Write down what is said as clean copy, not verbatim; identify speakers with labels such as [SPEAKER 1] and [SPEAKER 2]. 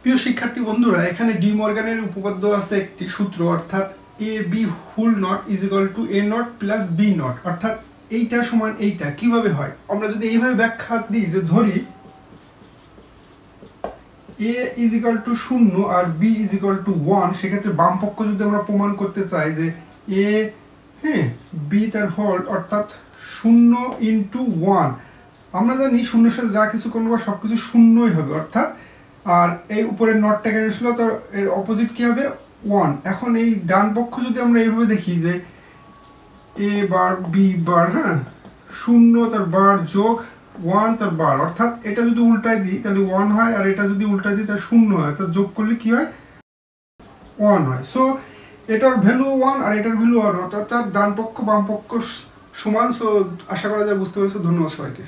[SPEAKER 1] প্রিয় শিক্ষার্থী বন্ধুরা, এখানে ডি মর্গানের উপপাদ্য আছে একটি সূত্র, অর্থাৎ A B whole not is equal to A not plus B not, অর্থাৎ এইটা সমান এইটা। কিভাবে হয়? আমরা যদি এইভাবে ব্যাখ্যা দিই, যে ধরি এ ইজ ইকুয়াল টু 0 আর বি ইজ ইকুয়াল টু 1, সেক্ষেত্রে বাম পক্ষ যদি আমরা প্রমাণ করতে চাই যে এ বি তার হোল অর্থাৎ 0 ইন্টু 1, আমরা জানি শূন্যের সাথে যা কিছু করবো সব কিছু শূন্যই হবে, অর্থাৎ আর এই উপরের নটটা কেন ছিল, তো এর অপোজিট কি হবে? 1। এখন এই ডান পক্ষ যদি আমরা এইভাবে দেখি যে এ বার বি বার 0 তার বার যোগ 1 তার বার, অর্থাৎ এটা যদি উল্টায় দিই তাহলে 1 হয়, আর এটা যদি উল্টায় দিই তাহলে 0 হয়, তো যোগ করলে কি হয়? 1 হয়। সো এটার ভ্যালু 1 আর এটার ভ্যালু 1, অর্থাৎ ডান পক্ষ বাম পক্ষ সমান। সো আশা করা যায় বুঝতে পেরেছো। ধন্যবাদ সবাইকে।